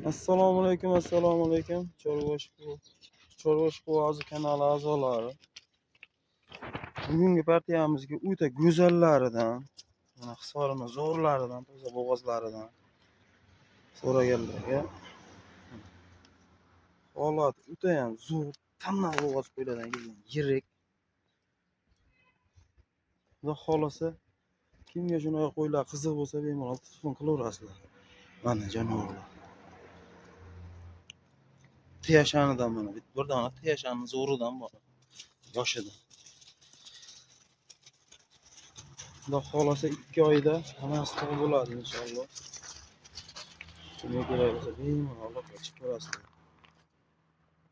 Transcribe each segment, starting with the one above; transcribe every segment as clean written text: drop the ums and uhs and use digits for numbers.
Assalomu alaykum, assalomu alaykum. Chorvoshku ozi kanali a'zolari. Bugungi partiyamizga o'ta go'zallaridan, mana hisorimiz zo'rlaridan, toza bo'g'ozlaridan so'raganlarga holat o'ta ham zo'r, tanna bo'g'oz qo'ylardan kelgan yirik. Xudo xolasa, kimga shunaqa qo'ylar qiziq bo'lsa, bemalol telefon qilaverasizlar. Mana jonivorlar. Tiyashanidan mana bir dona tiyashani zo'ridan bor. Yoshidan. Xudo xolasa 2 oyda hammasi tug'ib bo'ladi inshaalloh. Shunga kerak bo'lsa bemalol ochib ko'rasizlar.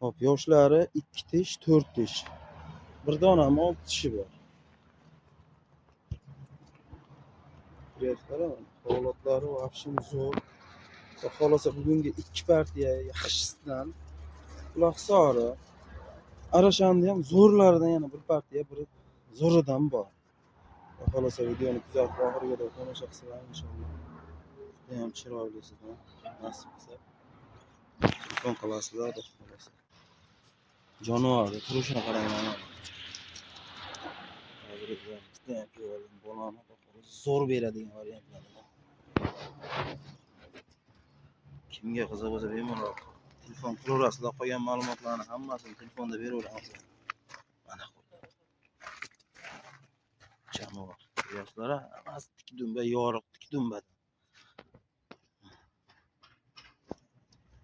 Hop, yoshlari 2 tish, 4 tish. Bir donami 6 tishi bor. Ko'ryapsizlar, holatlari vobshin zo'r. Xudo xolasa bugungi 2 partiya yaxshisidan ular hisori. Arashandi ham zo'rlaridan yana bir partiya, bir zo'ridan bor. Xudo xolasa videoni kuzatib oxiriga qadar tomosha qilsanglar inshaalloh. Juda ham chiroylisidan nasib qilsa telefon qilasizlar, xudo xolasa. Jonivorni turishini qaranglar. Hozir juda ham ko'rdim bolani, zo'r beradigan variantlardan. Kimga qiziq bo'lsa bemalol telefon qilaverasizlar. Qolgan ma'lumotlarni hammasini telefonda beraveramiz. Mana jonivor. Yoshlar hammasi tik dumba, yoriq tik dumba.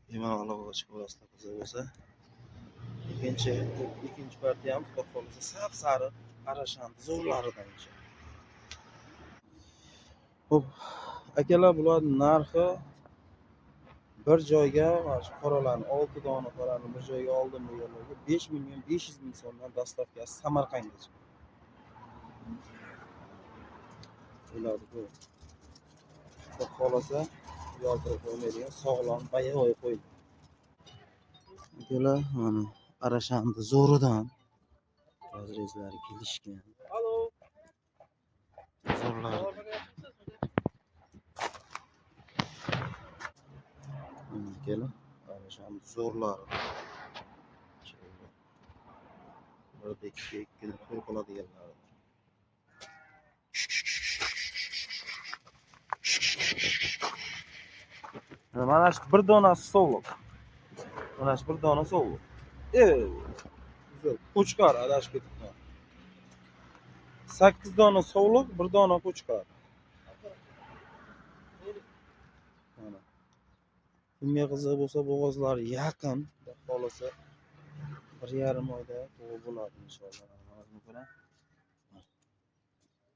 Bemalol olib ko'rasizlar qiziq bo'lsa. Ikkinchi partiyamiz xudo xolasa sap-sariq arashandi zo'rlaridan inshaalloh. Xo'p, akalar, bularning narxi bir joyga mana shu qoralarni 6 dona qorani bir joyga oldim deganlarga 5.500.000 so'mdan dastavkasi Samarqandgacha. Ularni ko'ring. Xudo xolasa yoltirib qo'ymaydigan sog'lom bayovoy qo'y. Akalar, mana arashandi zo'ridan razrezlari kelishgan. Zo'rlar. Akalar, arashandi zo'rlari. Burada ikki to'y qiladiganlar. Mana shu bir donasi sovliq. Mana shu bir dona sovliq. Güzel. Qo'chqor adashib ketibman. 8 dona sovliq, bir dona qo'chqor. Mana. Kimga qiziq bo'lsa, bo'g'ozlari yaqin, xudo xolasa 1,5 oyda tug'ib bo'ladi inshaalloh. Mana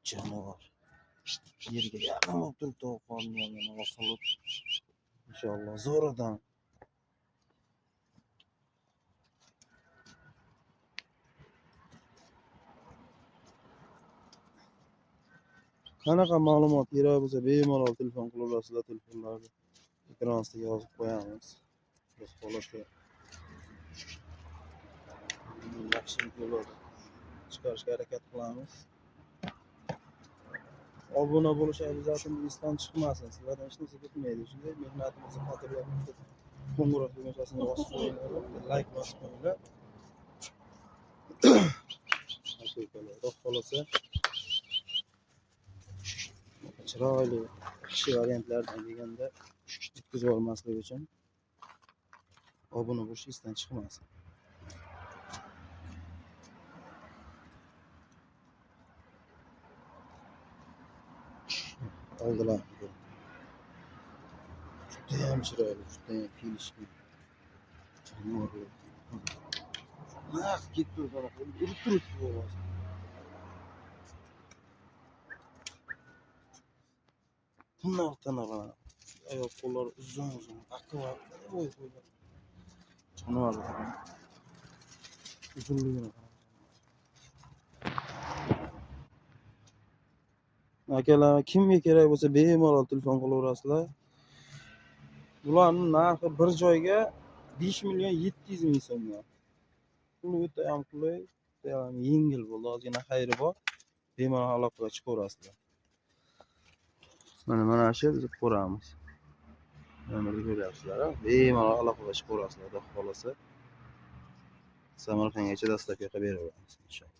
jonivor. Yerga yaqin bo'lib turibdi, qondan yana osilib. Inshaalloh zo'ridan. Qanaqa ma'lumot kerak bo'lsa, bemalol telefon qilaverasizlar, telefonlarni ekran ostiga yozib qo'yamiz. Biz xolosga yaxshi videolar chiqarishga harakat qilamiz. Obuna bo'lish obязательно esdan chiqmasin. Sizlardan hech narsa ketmaydi. Shunday mehnatimizni qadrlab, qo'ng'iroq tugmachasini bosib qo'yinglar, like bosib qo'yinglar. Xudo xolasa chiroyli yaxshi variantlardan deganda yetkazib olmaslik uchun obuna bo'lish esdan chiqmasin. Oldilar. Juda ham chiroyli, juda ham kelishgan. Jonivorlar. Naq ketdi o'zaro urib turibdi bo'g'oz. Tanalar. Oyoq qo'llari uzun, akkurat bo'y qo'ygan. Jonivorlar. Uzunligini qarang. Akalar, kimga kerak bo'lsa bemalol telefon qilaverasizlar. Bularning narxi bir joyga 5.700.000 so'mdan. Pul o'ta ham qulay, juda ham yengil bo'ldi. Ozgina xayri bor. Bemalol aloqaga chiqaverasizlar. Mana shu biz ko'ramiz. Nomerni ko'ryapsizlar. Bemalol aloqalashib ko'rasizlar, xudo xolasa. Samarqandgacha dostavka qilib beraveramiz inshaalloh.